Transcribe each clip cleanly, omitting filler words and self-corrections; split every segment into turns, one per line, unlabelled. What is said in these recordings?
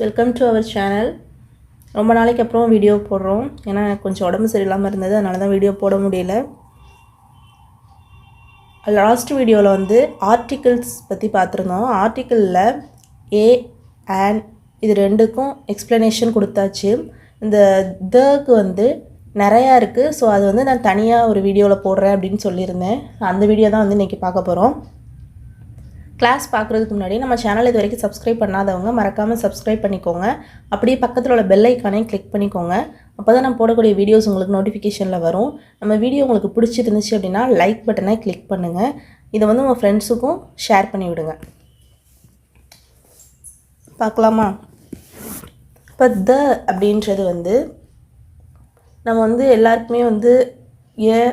Welcome to our channel. ரொம்ப நாளைக்கு அப்புறம் வீடியோ போடுறோம். ஏன்னா கொஞ்சம் உடம்பு சரியில்லாமல் இருந்தது, அதனால தான் வீடியோ போட முடியல. லாஸ்ட் வீடியோவில் வந்து ஆர்டிகிள்ஸ் பற்றி பார்த்துருந்தோம். ஆர்டிக்கிளில் ஏ அண்ட் இது ரெண்டுக்கும் எக்ஸ்ப்ளனேஷன் கொடுத்தாச்சு. இந்த தக்கு வந்து நிறையா இருக்குது. ஸோ அது வந்து நான் தனியாக ஒரு வீடியோவில் போடுறேன் அப்படின்னு சொல்லியிருந்தேன். அந்த வீடியோ தான் வந்து இன்றைக்கி பார்க்க போகிறோம். கிளாஸ் பார்க்குறதுக்கு முன்னாடி நம்ம சேனல் இது வரைக்கும் சப்ஸ்கிரைப் பண்ணாதவங்க மறக்காமல் சப்ஸ்கிரைப் பண்ணிக்கோங்க. அப்படியே பக்கத்தில் உள்ள பெல் ஐக்கானையும் கிளிக் பண்ணிக்கோங்க. அப்போ தான் நம்ம போடக்கூடிய வீடியோஸ் உங்களுக்கு நோட்டிஃபிகேஷனில் வரும். நம்ம வீடியோ உங்களுக்கு பிடிச்சிருந்துச்சு அப்படின்னா லைக் பட்டனை கிளிக் பண்ணுங்கள். இதை வந்து உங்கள் ஃப்ரெண்ட்ஸுக்கும் ஷேர் பண்ணி விடுங்க. பார்க்கலாமா? இப்போ த அப்படின்றது வந்து நம்ம வந்து எல்லாருக்குமே வந்து ஏ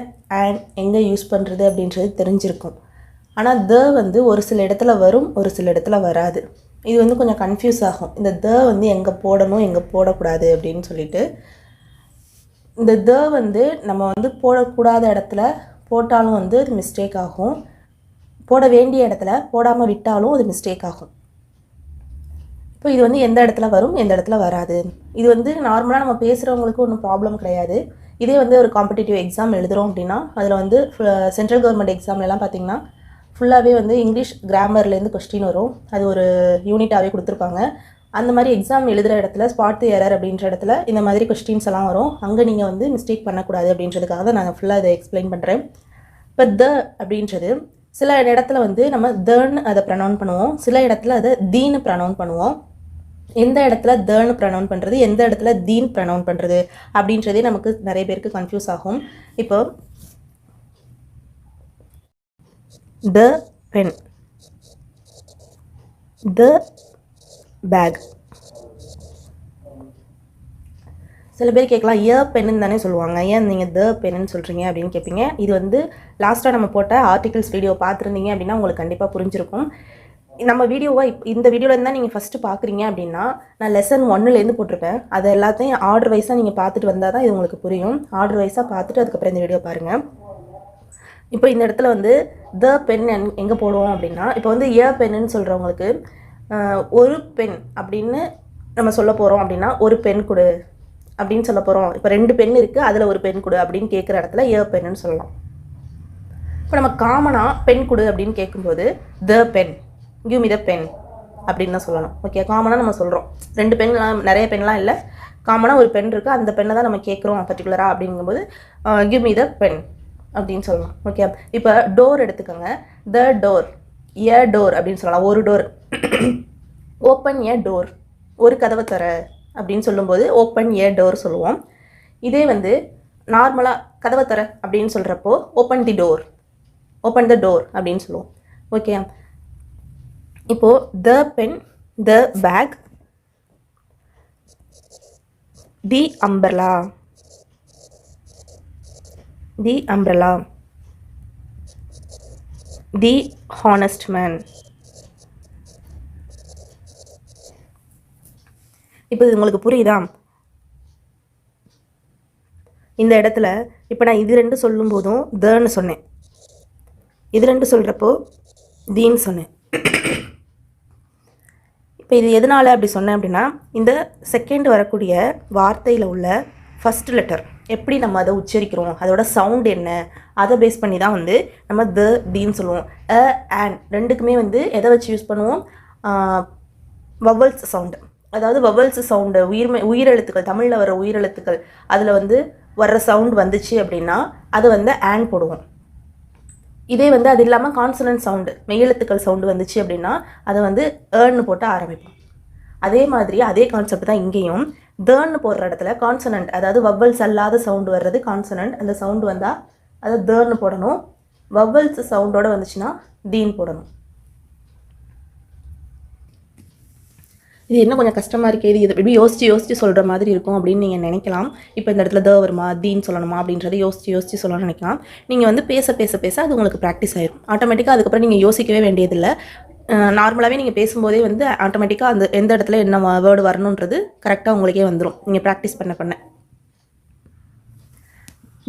அண்ட் எங்கே யூஸ் பண்ணுறது அப்படின்றது தெரிஞ்சிருக்கும். ஆனால் த வந்து ஒரு சில இடத்துல வரும், ஒரு சில இடத்துல வராது. இது வந்து கொஞ்சம் கன்ஃபியூஸ் ஆகும். இந்த த வந்து எங்கே போடணும், எங்கே போடக்கூடாது அப்படின்னு சொல்லிட்டு. இந்த த வந்து நம்ம வந்து போடக்கூடாத இடத்துல போட்டாலும் வந்து அது மிஸ்டேக் ஆகும். போட வேண்டிய இடத்துல போடாமல் விட்டாலும் அது மிஸ்டேக் ஆகும். இப்போ இது வந்து எந்த இடத்துல வரும், எந்த இடத்துல வராது. இது வந்து நார்மலாக நம்ம பேசுகிறவங்களுக்கு ஒன்றும் ப்ராப்ளம் கிடையாது. இதே வந்து ஒரு காம்படிட்டிவ் எக்ஸாம் எழுதுகிறோம் அப்படின்னா அதில் வந்து சென்ட்ரல் கவர்மெண்ட் எக்ஸாம்லாம் பார்த்திங்கன்னா ஃபுல்லாகவே வந்து இங்கிலீஷ் கிராமர்லேருந்து கொஸ்டின் வரும். அது ஒரு யூனிட்டாகவே கொடுத்துருப்பாங்க. அந்த மாதிரி எக்ஸாம் எழுதுகிற இடத்துல ஸ்பாட் தி எரர் அப்படின்ற இடத்துல இந்த மாதிரி கொஸ்டின்ஸ் எல்லாம் வரும். அங்கே நீங்கள் வந்து மிஸ்டேக் பண்ணக்கூடாது அப்படின்றதுக்காக தான் நான் ஃபுல்லாக இதை எக்ஸ்பிளைன் பண்ணுறேன். இப்போ த அப்படின்றது சில இடத்துல வந்து நம்ம தன்னு அதை ப்ரனவுன் பண்ணுவோம், சில இடத்துல அதை தீன்னு ப்ரனவுன் பண்ணுவோம். எந்த இடத்துல தன்னு ப்ரனவுன் பண்ணுறது, எந்த இடத்துல தீன் ப்ரனவுன் பண்ணுறது அப்படின்றதே நமக்கு நிறைய பேருக்கு கன்ஃபியூஸ் ஆகும். இப்போ the pen, the bag. சில பேர் கேட்கலாம் ஏ பென்னு தானே சொல்லுவாங்க, ஏன் நீங்கள் த பென்னு சொல்கிறீங்க அப்படின்னு கேட்பீங்க. இது வந்து லாஸ்ட்டாக நம்ம போட்ட ஆர்டிகிள்ஸ் வீடியோ பார்த்துருந்தீங்க அப்படின்னா உங்களுக்கு கண்டிப்பாக புரிஞ்சிருக்கும். நம்ம வீடியோவை இந்த வீடியோவில் தான் நீங்கள் ஃபஸ்ட்டு பார்க்குறீங்க அப்படின்னா நான் லெசன் 1லேருந்து போட்டிருப்பேன். அது எல்லாத்தையும் ஆர்டர் வைஸாக நீங்கள் பார்த்துட்டு வந்தால் தான் இது உங்களுக்கு புரியும். ஆர்டர் வைஸாக பார்த்துட்டு அதுக்கப்புறம் இந்த வீடியோ பாருங்கள். இப்போ இந்த இடத்துல வந்து த பென் எங்கே போடுவோம் அப்படின்னா, இப்போ வந்து ஏ பென்னு சொல்கிறவங்களுக்கு ஒரு பென் அப்படின்னு நம்ம சொல்ல போகிறோம் அப்படின்னா ஒரு பென் கொடு அப்படின்னு சொல்ல போகிறோம். இப்போ 2 பென் இருக்குது, அதில் ஒரு பென் கொடு அப்படின்னு கேட்குற இடத்துல ஏ பென்னு சொல்லலாம். இப்போ நம்ம காமனாக பென் கொடு அப்படின்னு கேட்கும்போது the pen, give me the pen அப்படின்னு தான் சொல்லணும். ஓகே, காமனாக நம்ம சொல்கிறோம். 2 பென்லாம் நிறைய பென்லாம் இல்லை, காமனாக ஒரு பென் இருக்குது, அந்த பெண்ணை தான் நம்ம கேட்குறோம் பர்டிகுலராக அப்படிங்கும்போது கிவ் மீ த பென் அப்படின்னு சொல்லலாம். ஓகே, இப்போ டோர் எடுத்துக்கோங்க. த டோர், ஏ டோர் அப்படின்னு சொல்லலாம். ஒரு டோர், ஓப்பன் ஏ டோர், ஒரு கதவை தர அப்படின்னு சொல்லும்போது ஓப்பன் ஏ டோர் சொல்லுவோம். இதே வந்து நார்மலாக கதவை தர அப்படின்னு சொல்கிறப்போ open the door, open the door அப்படின்னு சொல்லுவோம். ஓகே, இப்போது the pen, the bag, the umbrella, the umbrella, the honest man. இப்போ இது உங்களுக்கு புரியுதா? இந்த இடத்துல இப்போ நான் இது 2 சொல்லும் போதும் தன்னு சொன்னேன், இது 2 சொல்கிறப்போ தீன்னு சொன்னேன். இப்போ இது எதனால் அப்படி சொன்னேன் அப்படின்னா, இந்த செகண்ட் வரக்கூடிய வார்த்தையில் உள்ள ஃபஸ்ட் லெட்டர் எப்படி நம்ம அதை உச்சரிக்கிறோம், அதோட சவுண்ட் என்ன, அதை பேஸ் பண்ணி தான் வந்து நம்ம த தீன்னு சொல்லுவோம். அண்ட் ரெண்டுக்குமே வந்து எதை வச்சு யூஸ் பண்ணுவோம், வவல்ஸ் சவுண்டு. அதாவது வவல்ஸ் சவுண்டு, உயிரெழுத்துக்கள், தமிழில் வர உயிரெழுத்துக்கள், அதில் வந்து வர்ற சவுண்ட் வந்துச்சு அப்படின்னா அது வந்து ஆன் போடுவோம். இதே வந்து அது இல்லாமல் கான்சனன்ட் சவுண்டு, மெய்யெழுத்துக்கள் சவுண்டு வந்துச்சு அப்படின்னா அதை வந்து ஏர்ன்னு போட்டு ஆரம்பிப்போம். அதே மாதிரி அதே கான்செப்ட் தான் இங்கேயும். தன்னு போடுற இடத்துல கான்சனன்ட், அதாவது வவ்வல்ஸ் அல்லாத சவுண்டு வர்றது கான்சனன்ட். அந்த சவுண்டு வந்தால் அதை தன்னு போடணும். வவ்வல்ஸ் சவுண்டோடு வந்துச்சுன்னா தீன் போடணும். இது என்ன கொஞ்சம் கஷ்டமாக இருக்குது, இது எப்படி யோசித்து சொல்கிற மாதிரி இருக்கும் அப்படின்னு நீங்கள் நினைக்கலாம். இப்போ இந்த இடத்துல த வருமா, தீன்னு சொல்லணுமா அப்படின்றத யோசித்து சொல்லணும்னு நினைக்கலாம். நீங்கள் வந்து பேச அது உங்களுக்கு ப்ராக்டிஸ் ஆயிடும் ஆட்டோமேட்டிக்காக. அதுக்கப்புறம் நீங்கள் யோசிக்கவே வேண்டியதில்லை. நார்மலாகவே நீங்கள் பேசும்போதே வந்து ஆட்டோமேட்டிக்காக அந்த எந்த இடத்துல என்ன வேர்டு வரணுன்றது கரெக்டாக உங்களுக்கே வந்துடும் நீங்கள் ப்ராக்டிஸ் பண்ண.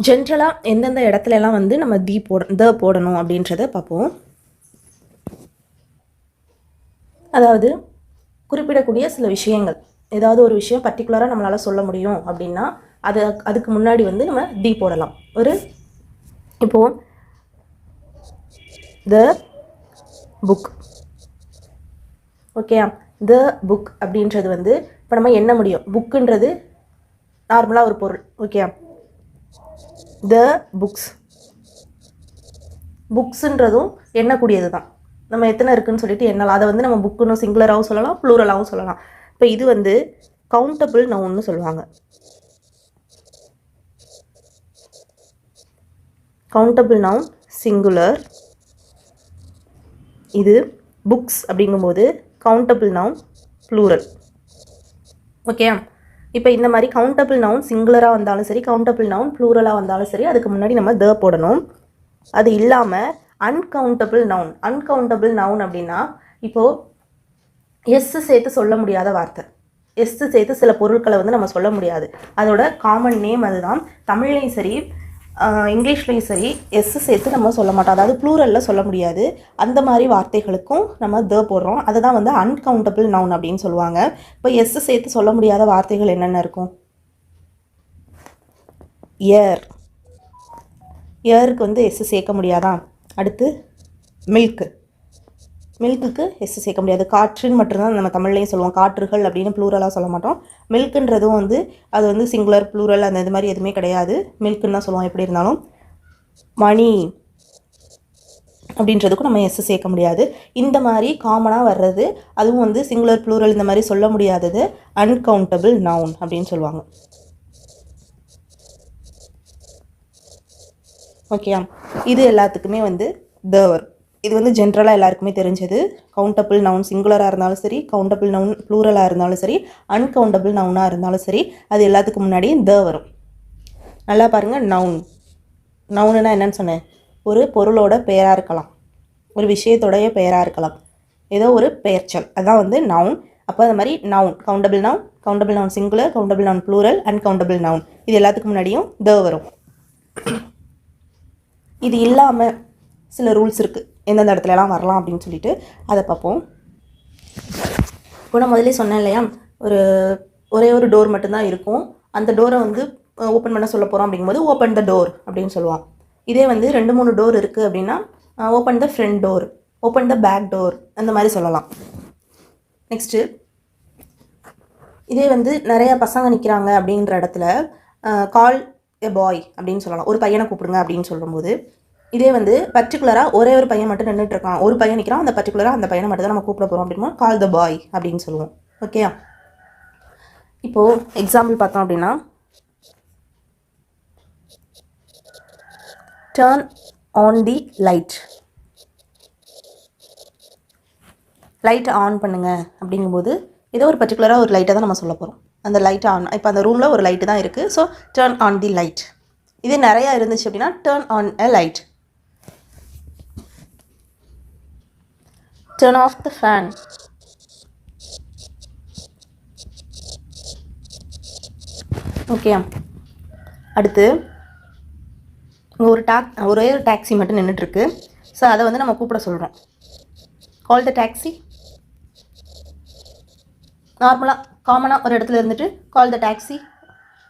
ஜென்ரலாக எந்தெந்த இடத்துலலாம் வந்து நம்ம த போடணும் அப்படின்றத பார்ப்போம். அதாவது குறிப்பிடக்கூடிய சில விஷயங்கள். ஏதாவது ஒரு விஷயம் பர்டிகுலராக நம்மளால் சொல்ல முடியும் அப்படின்னா அதுக்கு முன்னாடி வந்து நம்ம தி போடலாம். இப்போது the book. Okay, the book அப்படின்றது வந்து இப்போ நம்ம என்ன முடியும், புக்குன்றது நார்மலாக ஒரு பொருள். ஓகே, த புக்ஸ், புக்ஸுன்றதும் எண்ணக்கூடியது தான். நம்ம எத்தனை இருக்குதுன்னு சொல்லிட்டு எண்ணலாம். அதை வந்து நம்ம புக்குன்னு சிங்குலராகவும் சொல்லலாம், ப்ளூரலாகவும் சொல்லலாம். இப்போ இது வந்து கவுண்டபிள் நவுன்னு சொல்லுவாங்க. Countable noun singular. இது புக்ஸ் அப்படிங்கும்போது கவுண்டபிள் நவுன் ப்ளூரல். ஓகே, இப்போ இந்த மாதிரி கவுண்டபிள் நவுன் சிங்குலராக வந்தாலும் சரி, கவுண்டபிள் நவுன் ப்ளூரலாக வந்தாலும் சரி, அதுக்கு முன்னாடி நம்ம த போடணும். அது இல்லாமல் அன்கவுண்டபிள் நவுன். அன்கவுண்டபிள் நவுன் அப்படின்னா இப்போது எஸ்ஸு சேர்த்து சொல்ல முடியாத வார்த்தை. எஸ்ஸு சேர்த்து சில பொருட்களை வந்து நம்ம சொல்ல முடியாது. அதோட காமன் நேம் அதுதான். தமிழ்லையும் சரி இங்கிலீஷ்லேயும் சரி எஸ்ஸு சேர்த்து நம்ம சொல்ல மாட்டோம். அதாவது ப்ளூரலில் சொல்ல முடியாது. அந்த மாதிரி வார்த்தைகளுக்கும் நம்ம த போடுறோம். அதை தான் வந்து அன்கவுண்டபிள் நவுன் அப்படின்னு சொல்லுவாங்க. இப்போ எஸ்ஸு சேர்த்து சொல்ல முடியாத வார்த்தைகள் என்னென்ன இருக்கும்? ஏர். ஏருக்கு வந்து எஸ்ஸு சேர்க்க முடியாதா? அடுத்து மில்க்கு. மில்க்குக்கு எஸ்ஸு சேர்க்க முடியாது. காற்றுன்னு மட்டும்தான் நம்ம தமிழ்லையும் சொல்லுவோம். காற்றுகள் அப்படின்னு ப்ளூரலாக சொல்ல மாட்டோம். மில்க்குன்றதும் வந்து அது வந்து சிங்குலர் ப்ளூரல் அந்த இது மாதிரி எதுவுமே கிடையாது. மில்க்குன்னு தான் சொல்லுவோம். எப்படி இருந்தாலும் மணி அப்படின்றதுக்கும் நம்ம எஸ்ஸு சேர்க்க முடியாது. இந்த மாதிரி காமனாக வர்றது, அதுவும் வந்து சிங்குலர் ப்ளூரல் இந்த மாதிரி சொல்ல முடியாதது அன்கவுண்டபிள் நவுன் அப்படின்னு சொல்லுவாங்க. ஓகேயா, இது எல்லாத்துக்குமே வந்து த வரும். இது வந்து ஜென்ரலாக எல்லாருக்குமே தெரிஞ்சது. கவுண்டபிள் நவுன் சிங்குலராக இருந்தாலும் சரி, கவுண்டபிள் நவுன் ப்ளூரலாக இருந்தாலும் சரி, அன்கவுண்டபிள் நவுனாக இருந்தாலும் சரி, அது எல்லாத்துக்கும் முன்னாடியே த வரும். நல்லா பாருங்கள். நவுன். நவுனுன்னா என்னன்னு சொன்னேன்? ஒரு பொருளோட பெயராக இருக்கலாம், ஒரு விஷயத்தோடைய பெயராக இருக்கலாம், ஏதோ ஒரு பெயர்ச்சொல், அதான் வந்து நவுன். அப்போ அந்த மாதிரி noun, countable noun singular, countable noun plural, uncountable noun, இது எல்லாத்துக்கும் முன்னாடியும் த வரும். இது இல்லாமல் சில ரூல்ஸ் இருக்குது, எந்தெந்த இடத்துலலாம் வரலாம் அப்படின்னு சொல்லிட்டு அதை பார்ப்போம். இப்போ நான் முதலே சொன்னேன் இல்லையா, ஒரே ஒரு டோர் மட்டும்தான் இருக்கும். அந்த டோரை வந்து ஓப்பன் பண்ண சொல்ல போகிறோம் அப்படிங்கும்போது ஓப்பன் த டோர் அப்படின்னு சொல்லுவோம். இதே வந்து 2-3 டோர் இருக்குது அப்படின்னா open the front door, open the back door, அந்த மாதிரி சொல்லலாம். நெக்ஸ்ட்டு, இதே வந்து நிறையா பசங்க நிற்கிறாங்க அப்படின்ற இடத்துல கால் எ பாய் அப்படின்னு சொல்லலாம். ஒரு பையனை கூப்பிடுங்க அப்படின்னு சொல்லும்போது, இதே வந்து பர்டிகுலராக ஒரே ஒரு பையன் மட்டும் நின்றுட்டுருக்கான், ஒரு பையன் நிற்கிறான், அந்த பர்டிகுலராக அந்த பையனை மட்டும் தான் நம்ம கூப்பிட போகிறோம் அப்படின்னா கால் த பாய் அப்படின்னு சொல்லுவோம். ஓகேயா, இப்போது எக்ஸாம்பிள் பார்த்தோம் அப்படின்னா, டர்ன் ஆன் தி லைட். லைட்டை ஆன் பண்ணுங்க அப்படிங்கும்போது ஏதோ ஒரு பர்டிகுலராக ஒரு லைட்டை தான் நம்ம சொல்ல போகிறோம். அந்த லைட்டை ஆன், இப்போ அந்த ரூமில் ஒரு லைட்டு தான் இருக்குது, so turn on the light. இதே நிறையா இருந்துச்சு அப்படின்னா turn on a light. Turn off the fan. Okay, அடுத்து ஒரே ஒரு டாக்ஸி மட்டும் நின்றுட்டுருக்கு. ஸோ அதை வந்து நம்ம கூப்பிட சொல்கிறோம். கால் த டாக்ஸி. நார்மலாக காமனாக ஒரு இடத்துல இருந்துட்டு கால் த டாக்ஸி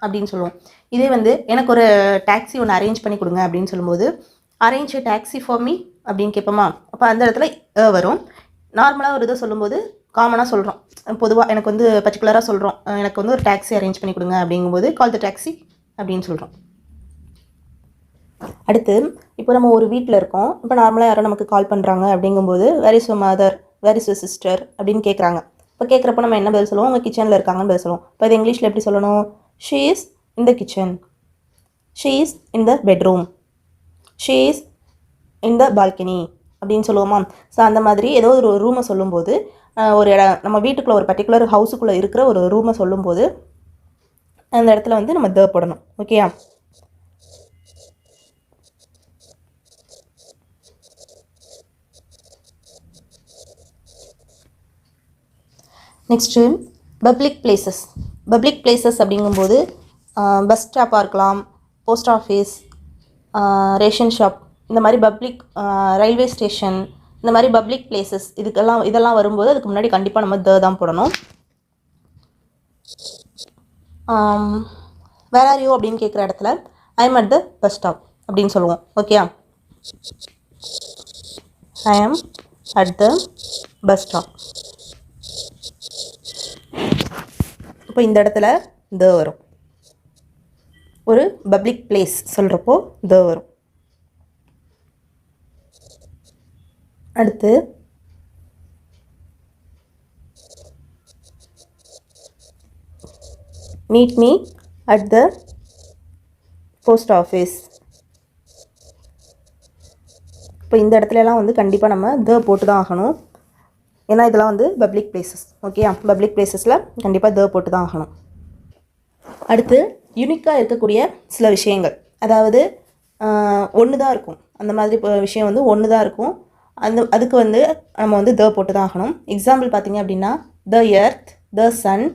அப்படின்னு சொல்லுவோம். இதே வந்து எனக்கு ஒரு டாக்ஸி ஒன்று அரேஞ்ச் பண்ணி கொடுங்க அப்படின்னு சொல்லும்போது arrange a taxi for me அப்படின்னு கேட்போமா. அப்போ அந்த இடத்துல வரும். நார்மலாக ஒரு இதை சொல்லும்போது காமனாக சொல்கிறோம், பொதுவாக எனக்கு வந்து பர்டிகுலராக சொல்கிறோம், எனக்கு வந்து ஒரு டாக்ஸி அரேஞ்ச் பண்ணி கொடுங்க அப்படிங்கும்போது கால் த டாக்ஸி அப்படின்னு சொல்கிறோம். அடுத்து, இப்போ நம்ம ஒரு வீட்டில் இருக்கோம். இப்போ நார்மலாக யாரும் நமக்கு கால் பண்ணுறாங்க அப்படிங்கும்போது where is your mother, where is your sister அப்படின்னு கேட்குறாங்க. இப்போ கேட்குறப்ப நம்ம என்ன பதில் சொல்லுவோம்? உங்கள் கிச்சனில் இருக்காங்கன்னு பதில் சொல்லுவோம். இப்போ இது இங்கிலீஷில் எப்படி சொல்லணும்? She is in the kitchen, she is in the bedroom, she is in the balcony அப்படின்னு சொல்லுவோமா. ஸோ அந்த மாதிரி ஏதோ ஒரு ரூமை சொல்லும்போது, ஒரு நம்ம வீட்டுக்குள்ளே ஒரு பர்டிகுலர் ஹவுஸுக்குள்ளே இருக்கிற ஒரு ரூமை சொல்லும்போது அந்த இடத்துல வந்து நம்ம த போடணும். ஓகேயா, next public places. Public places அப்படிங்கும்போது பஸ் ஸ்டாப்பாக இருக்கலாம், போஸ்ட் ஆஃபீஸ், ரேஷன் ஷாப், இந்த மாதிரி பப்ளிக், ரயில்வே ஸ்டேஷன், இந்த மாதிரி பப்ளிக் பிளேசஸ் இதெல்லாம் வரும்போது அதுக்கு முன்னாடி கண்டிப்பாக நம்ம த தான் போடணும். வேர் ஆர் யூ அப்படின்னு கேட்குற இடத்துல I am at the bus stop அப்படின்னு சொல்லுவோம். Okay, I am at the bus stop. இப்போ இந்த இடத்துல த வரும். ஒரு பப்ளிக் பிளேஸ் சொல்கிறப்போ த வரும். அடுத்து meet me at the post office. இப்போ இந்த இடத்துலலாம் வந்து கண்டிப்பாக நம்ம த போட்டு தான் ஆகணும். ஏன்னா இதெல்லாம் வந்து பப்ளிக் பிளேசஸ். ஓகே, பப்ளிக் பிளேசஸில் கண்டிப்பாக த போட்டு தான் ஆகணும். அடுத்து யூனிக்காக இருக்கக்கூடிய சில விஷயங்கள், அதாவது ஒன்று தான் இருக்கும், அந்த மாதிரி விஷயம் வந்து ஒன்று தான் இருக்கும். அதுக்கு வந்து நம்ம வந்து த போட்டு தான் ஆகணும். எக்ஸாம்பிள் பார்த்தீங்க அப்படின்னா the earth, the sun,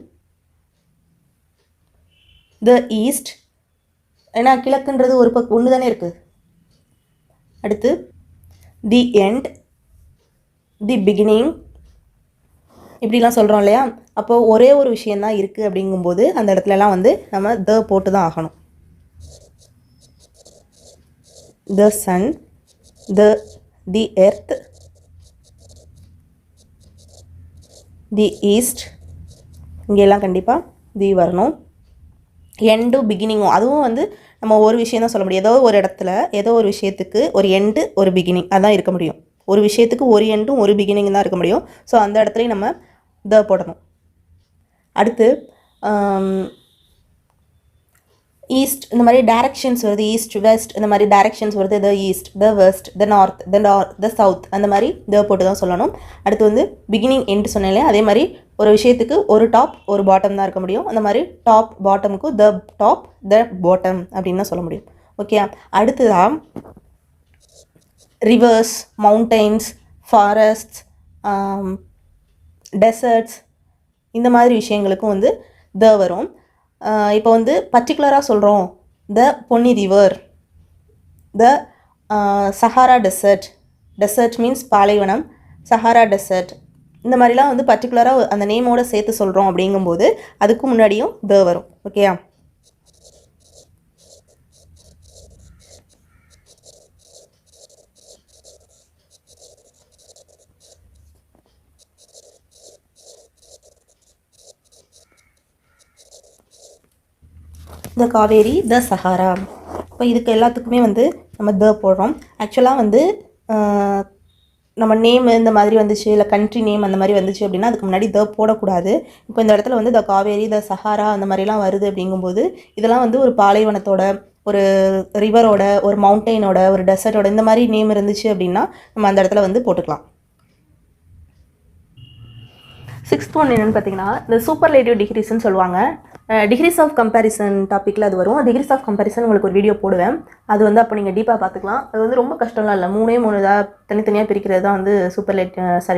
the east. ஏன்னா கிழக்குன்றது ஒரு ஒன்று தானே இருக்குது. அடுத்து தி எண்ட், தி பிகினிங், இப்படிலாம் சொல்கிறோம் இல்லையா. அப்போது ஒரே ஒரு விஷயந்தான் இருக்குது அப்படிங்கும்போது அந்த இடத்துலலாம் வந்து நம்ம த போட்டு தான் ஆகணும். The sun, the earth, the east, இங்கெல்லாம் கண்டிப்பாக தி வரணும். எண்டும் பிகினிங்கும் அதுவும் வந்து நம்ம ஒரு விஷயம் தான் சொல்ல முடியும். ஏதோ ஒரு இடத்துல ஏதோ ஒரு விஷயத்துக்கு ஒரு எண்டு ஒரு பிகினிங் அதான் இருக்க முடியும். ஒரு விஷயத்துக்கு ஒரு எண்டும் ஒரு பிகினிங் தான் இருக்க முடியும். ஸோ அந்த இடத்துலையும் நம்ம த போடணும். அடுத்து ஈஸ்ட், இந்த மாதிரி டைரக்ஷன்ஸ் வருது. ஈஸ்ட், வெஸ்ட், இந்த மாதிரி டைரக்ஷன்ஸ் வருது. The east, the west, the north, the south, அந்த மாதிரி த போட்டு தான் சொல்லணும். அடுத்து வந்து பிகினிங் எண்டு சொன்னாலே அதே மாதிரி ஒரு விஷயத்துக்கு ஒரு டாப் ஒரு பாட்டம் தான் இருக்க முடியும். அந்த மாதிரி டாப் பாட்டமுக்கு த டாப் த பாட்டம் அப்படின்னு தான் சொல்ல முடியும். ஓகே, அடுத்துதான் ரிவர்ஸ், மவுண்டெயின்ஸ், ஃபாரஸ்ட்ஸ், டெசர்ட்ஸ், இந்த மாதிரி விஷயங்களுக்கும் வந்து த வரும். இப்போ வந்து பர்டிகுலராக சொல்கிறோம், த பொன்னி ரிவர், த சஹாரா டெசர்ட். டெசர்ட் மீன்ஸ் பாலைவனம். சஹாரா டெசர்ட், இந்த மாதிரிலாம் வந்து பர்டிகுலராக அந்த நேமோடு சேர்த்து சொல்கிறோம் அப்படிங்கும்போது அதுக்கு முன்னாடியும் த வரும். ஓகேயா, த காவேரி, த சஹாரா. இப்போ இதுக்கு எல்லாத்துக்குமே வந்து நம்ம த போடுறோம். ஆக்சுவலாக வந்து நம்ம நேம் இந்த மாதிரி வந்துச்சு, இல்லை கண்ட்ரி நேம் அந்த மாதிரி வந்துச்சு அப்படின்னா அதுக்கு முன்னாடி த போடக்கூடாது. இப்போ இந்த இடத்துல வந்து த காவேரி, த சஹாரா அந்த மாதிரிலாம் வருது அப்படிங்கும்போது இதெல்லாம் வந்து ஒரு பாலைவனத்தோட, ஒரு ரிவரோட, ஒரு மவுண்டெயினோட, ஒரு டெசர்ட்டோட இந்த மாதிரி நேம் இருந்துச்சு அப்படின்னா நம்ம அந்த இடத்துல வந்து போட்டுக்கலாம். 6th ஒன் என்னென்னு பார்த்தீங்கன்னா இந்த சூப்பர்லேட்டிவ் டிகிரிஸ்ன்னு சொல்லுவாங்க. டிகிரிஸ் ஆஃப் கம்பேரிசன் டாப்பிக்கில் அது வரும். டிகிரிஸ் ஆஃப் கம்பேரிசன் உங்களுக்கு ஒரு வீடியோ போடுவேன். அது வந்து அப்போ நீங்கள் டீப்பாக பார்த்துக்கலாம். அது வந்து ரொம்ப கஷ்டம்லாம் இல்லை. 3 இதாக தனித்தனியாக பிரிக்கிறது தான் வந்து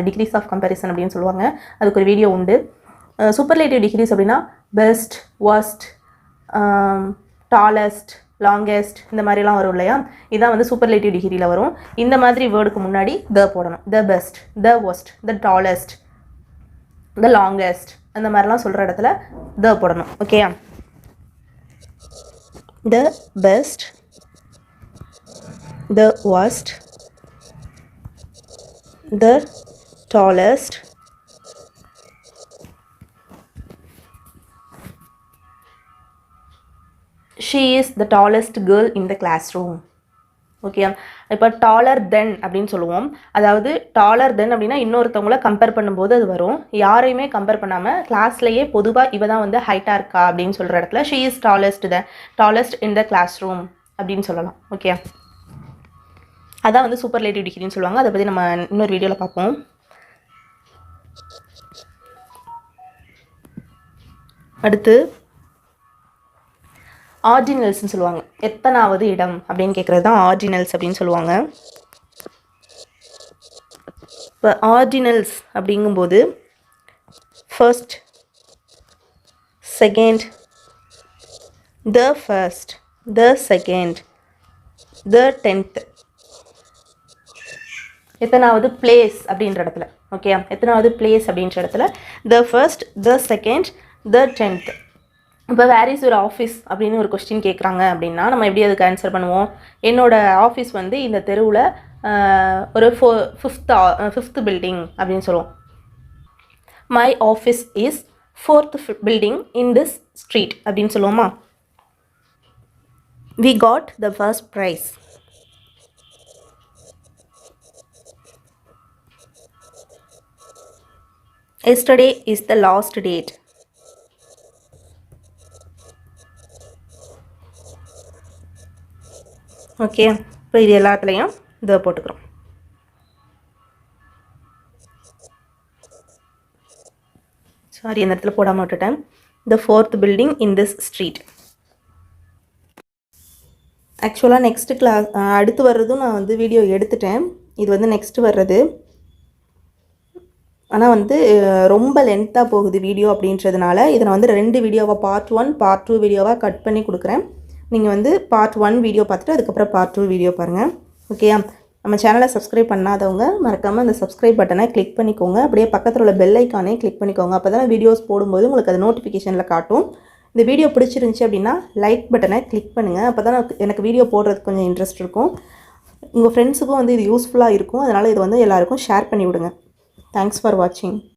டிகிரிஸ் ஆஃப் கம்பேரிசன் அப்படின்னு சொல்லுவாங்க. அதுக்கு ஒரு வீடியோ உண்டு. சூப்பர்லேட்டிவ் டிகிரிஸ் அப்படின்னா பெஸ்ட், ஒர்ஸ்ட், டாலஸ்ட், லாங்கெஸ்ட், இந்த மாதிரிலாம் வரும் இல்லையா. இதான் வந்து சூப்பர்லேட்டிவ் டிகிரியில் வரும். இந்த மாதிரி வேர்டுக்கு முன்னாடி த போடணும். The best, the worst, the tallest, the longest, அந்த மாதிரிலாம் சொல்கிற இடத்துல த போடணும். ஓகேயா, the best, the worst, the tallest, she is the tallest girl in the classroom. Okay, இப்போ டாலர் தென் அப்படின்னு சொல்லுவோம். அதாவது டாலர் தென் அப்படின்னா இன்னொருத்தவங்கள கம்பேர் பண்ணும்போது அது வரும். யாரையுமே கம்பேர் பண்ணாமல் கிளாஸ்லேயே பொதுவாக இவ தான் வந்து ஹைட்டாக இருக்கா அப்படின்னு சொல்கிற இடத்துல she is tallest in the classroom அப்படின்னு சொல்லலாம். ஓகே, அதான் வந்து சூப்பர்லேட்டிவ் டிகிரின்னு சொல்லுவாங்க. அதை பற்றி நம்ம இன்னொரு வீடியோவில் பார்ப்போம். அடுத்து ஆர்டினல்ஸ்ன்னு சொல்லுவாங்க. எத்தனாவது இடம் அப்படின்னு கேட்குறது தான் ஆர்டினல்ஸ் அப்படின்னு சொல்லுவாங்க. இப்போ ஆர்டினல்ஸ் அப்படிங்கும்போது first, second, the first, the second, the 10th, எத்தனாவது பிளேஸ் அப்படின்ற இடத்துல. ஓகே, எத்தனாவது பிளேஸ் அப்படின்ற இடத்துல the first, the second, the 10th. இப்போ வேர் இஸ் யுவர் ஆஃபீஸ் அப்படின்னு ஒரு கொஸ்டின் கேட்குறாங்க அப்படின்னா நம்ம எப்படி அதுக்கு ஆன்சர் பண்ணுவோம்? என்னோட ஆஃபீஸ் வந்து இந்த தெருவில் ஒரு ஃபிஃப்த் பில்டிங் அப்படின்னு சொல்லுவோம். My office is 4th building in this street அப்படின்னு சொல்லுவோமா? We got the first prize. Yesterday is the last date. Okay, இப்போ இது எல்லாத்துலேயும் இதை போட்டுக்கிறோம். சாரி, இந்த இடத்துல போடாமல் விட்டுட்டேன். த 4th building in this street. ஆக்சுவலாக நெக்ஸ்ட்டு கிளாஸ் அடுத்து வர்றதும் நான் வந்து வீடியோ எடுத்துட்டேன். இது வந்து நெக்ஸ்ட்டு வர்றது. ஆனால் வந்து ரொம்ப லென்த்தாக போகுது வீடியோ அப்படின்றதுனால இதை நான் வந்து 2 வீடியோவாக பார்ட் 1 பார்ட் 2 வீடியோவாக கட் பண்ணி கொடுக்குறேன். நீங்கள் வந்து பார்ட் 1 வீடியோ பார்த்துட்டு அதுக்கப்புறம் பார்ட் 2 வீடியோ பாருங்கள். ஓகேயா? நம்ம சேனலை சப்ஸ்கிரைப் பண்ணாதவங்க மறக்காமல் அந்த சப்ஸ்கிரைப் பட்டனை கிளிக் பண்ணிக்கோங்க. அப்படியே பக்கத்தில் உள்ள பெல் ஐக்கானே கிளிக் பண்ணிக்கோங்க. அப்போ தான் வீடியோஸ் போடும்போது உங்களுக்கு அது நோட்டிஃபிகேஷனில் காட்டும். இந்த வீடியோ பிடிச்சிருந்துச்சி அப்படின்னா லைக் பட்டனை கிளிக் பண்ணுங்கள். அப்போ தான் எனக்கு வீடியோ போடுறதுக்கு கொஞ்சம் இன்ட்ரெஸ்ட் இருக்கும். உங்கள் ஃப்ரெண்ட்ஸுக்கும் வந்து இது யூஸ்ஃபுல்லாக இருக்கும். அதனால் இது வந்து எல்லாருக்கும் ஷேர் பண்ணி விடுங்க. Thanks for watching.